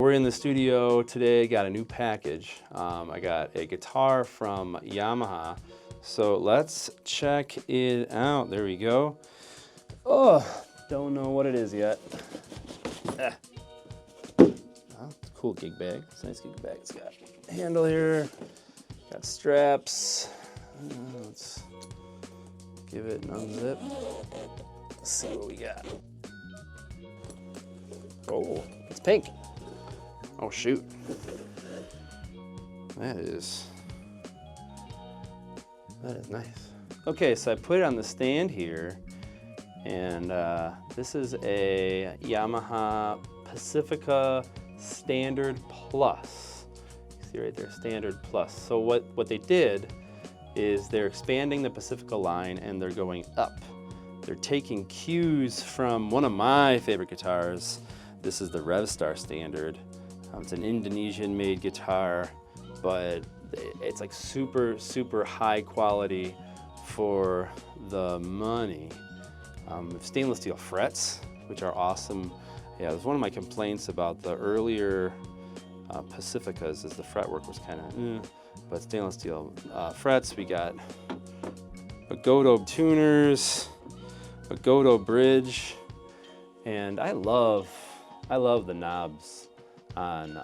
we're in the studio today, got a new package. I got a guitar from Yamaha. So let's check it out. There we go. Oh, don't know what it is yet. Oh, it's a cool gig bag. It's a nice gig bag. It's got a handle here, got straps. Let's give it an unzip. Let's see what we got. Oh, it's pink. Oh shoot. That is nice. Okay, so I put it on the stand here, and this is a Yamaha Pacifica Standard Plus. You see right there, Standard Plus. So what they did is they're expanding the Pacifica line and they're going up. They're taking cues from one of my favorite guitars. This is the Revstar Standard. It's an Indonesian-made guitar, but it's like super, super high quality for the money. Stainless steel frets, which are awesome. Yeah, it was one of my complaints about the earlier Pacificas is the fretwork was kind of, but stainless steel frets. We got a Goto tuners, a Goto bridge, and I love the knobs on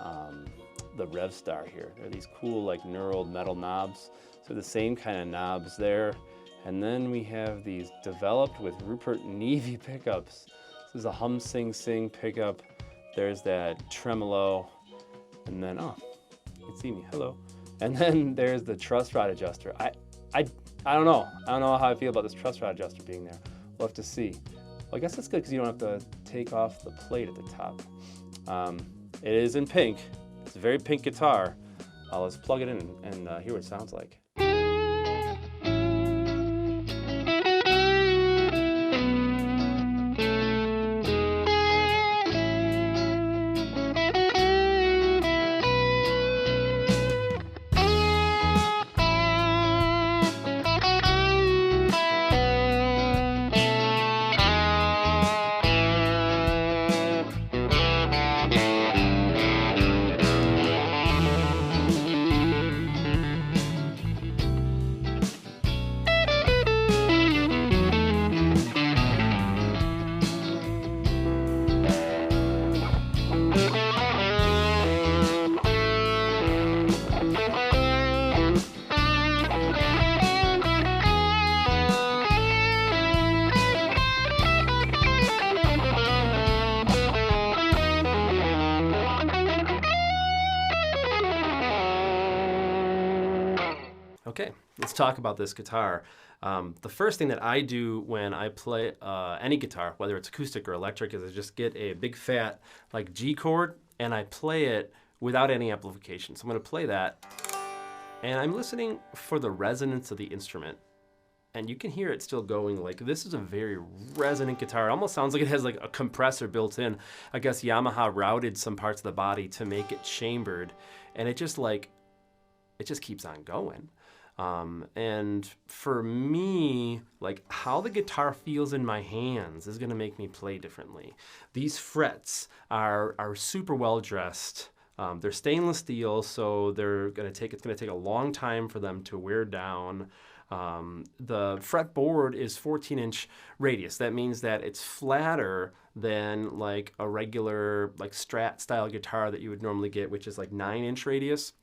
the Revstar here. They're these cool like knurled metal knobs. So the same kind of knobs there. And then we have these developed with Rupert Neve pickups. This is a hum sing sing pickup. There's that tremolo. And then, oh, you can see me, hello. And then there's the truss rod adjuster. I don't know. I don't know how I feel about this truss rod adjuster being there. We'll have to see. Well, I guess that's good because you don't have to take off the plate at the top. It is in pink. It's a very pink guitar. Let's plug it in and hear what it sounds like. Okay, let's talk about this guitar. The first thing that I do when I play any guitar, whether it's acoustic or electric, is I just get a big fat like G chord and I play it without any amplification. So I'm going to play that and I'm listening for the resonance of the instrument. And you can hear it still going. Like, this is a very resonant guitar. It almost sounds like it has like a compressor built in. I guess Yamaha routed some parts of the body to make it chambered, and it just keeps on going. And for me, like how the guitar feels in my hands is gonna make me play differently. These frets are super well dressed. They're stainless steel, so it's gonna take a long time for them to wear down. The fretboard is 14-inch radius. That means that it's flatter than like a regular like Strat style guitar that you would normally get, which is like 9-inch radius.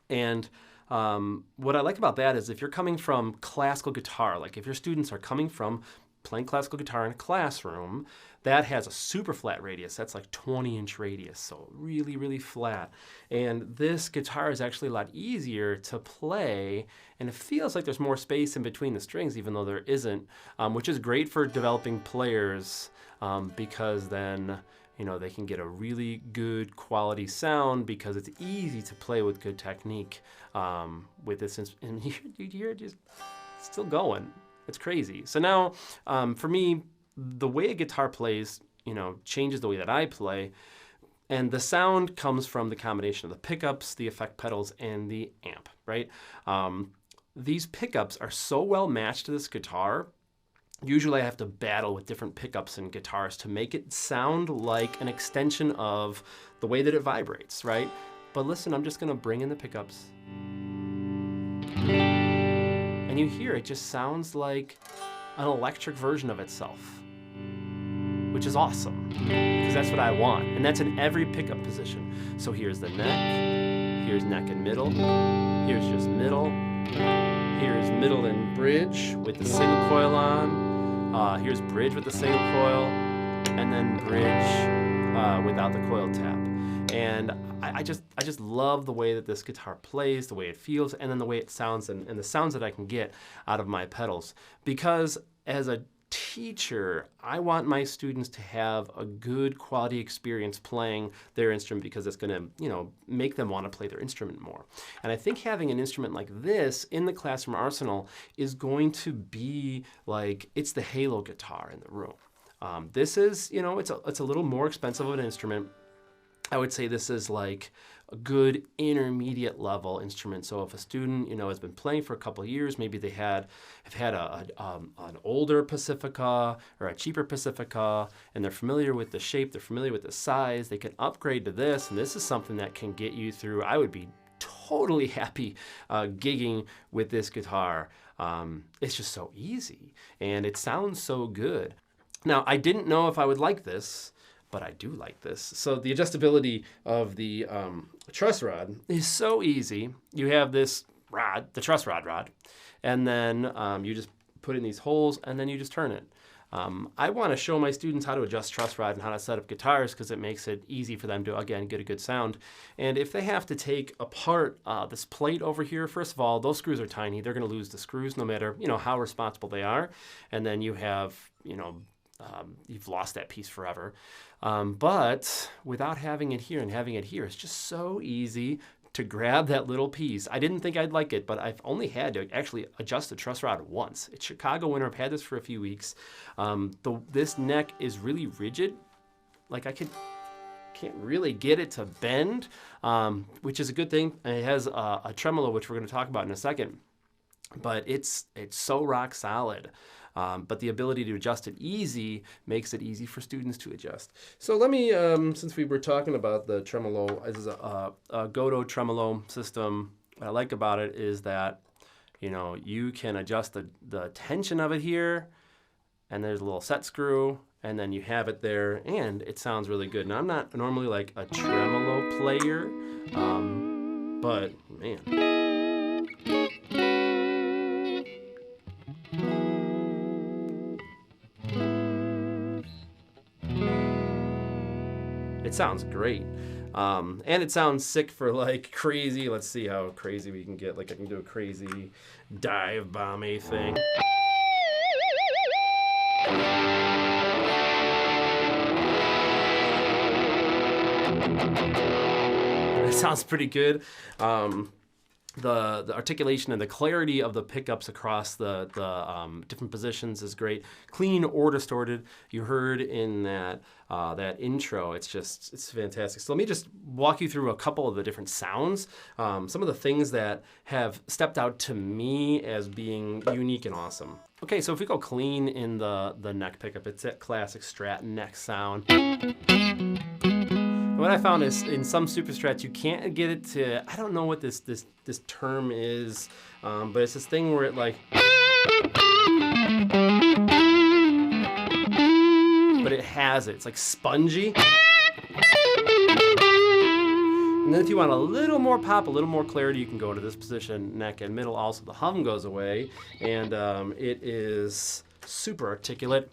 And what I like about that is if you're coming from classical guitar, like if your students are coming from playing classical guitar in a classroom, that has a super flat radius. That's like 20-inch radius, so really, really flat. And this guitar is actually a lot easier to play, and it feels like there's more space in between the strings, even though there isn't, which is great for developing players because then they can get a really good quality sound because it's easy to play with good technique with this. And you're just still going. It's crazy. So now, for me, the way a guitar plays, changes the way that I play. And the sound comes from the combination of the pickups, the effect pedals, and the amp, right? These pickups are so well matched to this guitar usually I have to battle with different pickups in guitars to make it sound like an extension of the way that it vibrates, right? But listen, I'm just gonna bring in the pickups. And you hear it just sounds like an electric version of itself, which is awesome, because that's what I want. And that's in every pickup position. So here's the neck, here's neck and middle, here's just middle, here's middle and bridge with the single coil on, here's bridge with the single coil, and then bridge without the coil tap. And I just love the way that this guitar plays, the way it feels, and then the way it sounds, and the sounds that I can get out of my pedals. Because as a teacher, I want my students to have a good quality experience playing their instrument, because it's going to, make them want to play their instrument more. And I think having an instrument like this in the classroom arsenal is going to be like, it's the halo guitar in the room. This is, it's a little more expensive of an instrument. I would say this is like a good intermediate level instrument. So if a student, has been playing for a couple of years, maybe they have had an older Pacifica or a cheaper Pacifica, and they're familiar with the shape, they're familiar with the size, they can upgrade to this, and this is something that can get you through. I would be totally happy gigging with this guitar. It's just so easy, and it sounds so good. Now, I didn't know if I would like this, but I do like this. So the adjustability of the truss rod is so easy. You have this rod, the truss rod, and then you just put in these holes, and then you just turn it. I want to show my students how to adjust truss rod and how to set up guitars, because it makes it easy for them to, again, get a good sound. And if they have to take apart this plate over here, first of all, those screws are tiny. They're going to lose the screws no matter, how responsible they are. And then you have, you've lost that piece forever. But without having it here and having it here, it's just so easy to grab that little piece. I didn't think I'd like it, but I've only had to actually adjust the truss rod once. It's Chicago winter. I've had this for a few weeks. This neck is really rigid. Like I can't really get it to bend, which is a good thing. And it has a tremolo, which we're going to talk about in a second. But it's so rock solid. But the ability to adjust it easy makes it easy for students to adjust. So let me, since we were talking about the tremolo, this is a Godot tremolo system. What I like about it is that, you can adjust the tension of it here, and there's a little set screw, and then you have it there, and it sounds really good. Now, I'm not normally like a tremolo player, but man. It sounds great. And it sounds sick for like crazy. Let's see how crazy we can get. Like I can do a crazy dive bomb-y thing. It sounds pretty good. The articulation and the clarity of the pickups across the different positions is great. Clean or distorted. You heard in that intro. It's fantastic. So let me just walk you through a couple of the different sounds. Some of the things that have stepped out to me as being unique and awesome. Okay, so if we go clean in the neck pickup, it's that classic Strat neck sound. What I found is in some super strats you can't get it to, I don't know what this term is, but it's this thing where it like, but it has it. It's like spongy. And then if you want a little more pop, a little more clarity, you can go to this position, neck and middle. Also the hum goes away, and it is super articulate.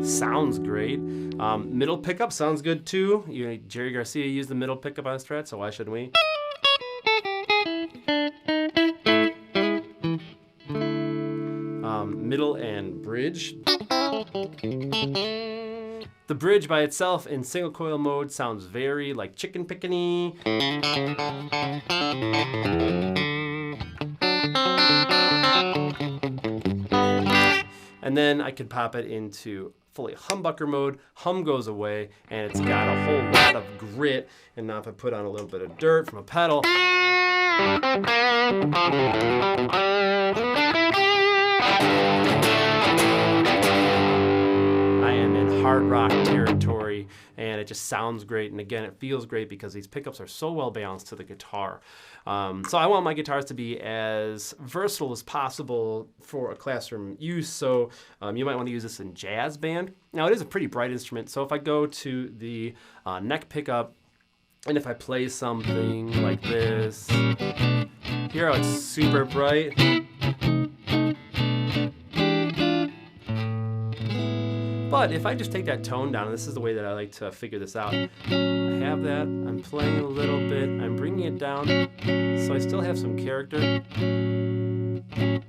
Sounds great. Middle pickup sounds good too. Jerry Garcia used the middle pickup on Strat, so why shouldn't we? Middle and bridge. The bridge by itself in single coil mode sounds very like chicken pickany. And then I could pop it into fully humbucker mode, hum goes away, and it's got a whole lot of grit. And now if I put on a little bit of dirt from a pedal, I am in hard rock territory, and it just sounds great. And again, it feels great because these pickups are so well balanced to the guitar. So I want my guitars to be as versatile as possible for a classroom use. So you might want to use this in jazz band. Now it is a pretty bright instrument. So if I go to the neck pickup, and if I play something like this, hear how it's super bright. But if I just take that tone down, and this is the way that I like to figure this out, I have that, I'm playing a little bit, I'm bringing it down, so I still have some character.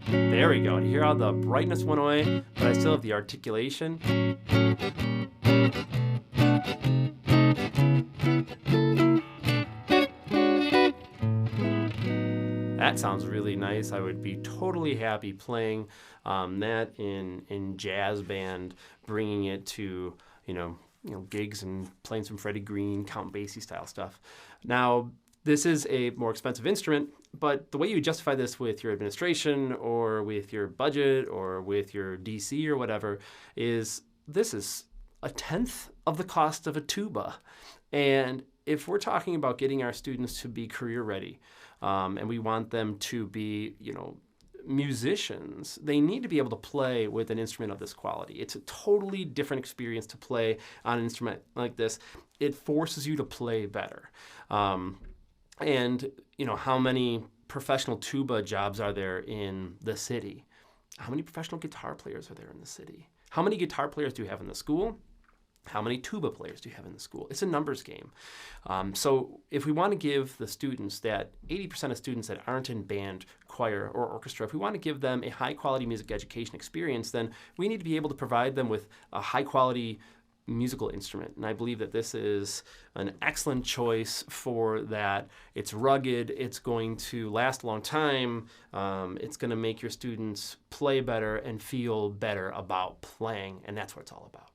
There we go, and you hear how the brightness went away, but I still have the articulation. That sounds really nice. I would be totally happy playing that in jazz band, bringing it to gigs and playing some Freddie Green, Count Basie style stuff. Now, this is a more expensive instrument, but the way you justify this with your administration or with your budget or with your DC or whatever is this is 1/10 of the cost of a tuba. And if we're talking about getting our students to be career ready, and we want them to be, musicians, they need to be able to play with an instrument of this quality. It's a totally different experience to play on an instrument like this. It forces you to play better. And how many professional tuba jobs are there in the city? How many professional guitar players are there in the city? How many guitar players do you have in the school? How many tuba players do you have in the school? It's a numbers game. So if we want to give the students that 80% of students that aren't in band, choir, or orchestra, if we want to give them a high-quality music education experience, then we need to be able to provide them with a high-quality musical instrument. And I believe that this is an excellent choice for that. It's rugged. It's going to last a long time. It's going to make your students play better and feel better about playing. And that's what it's all about.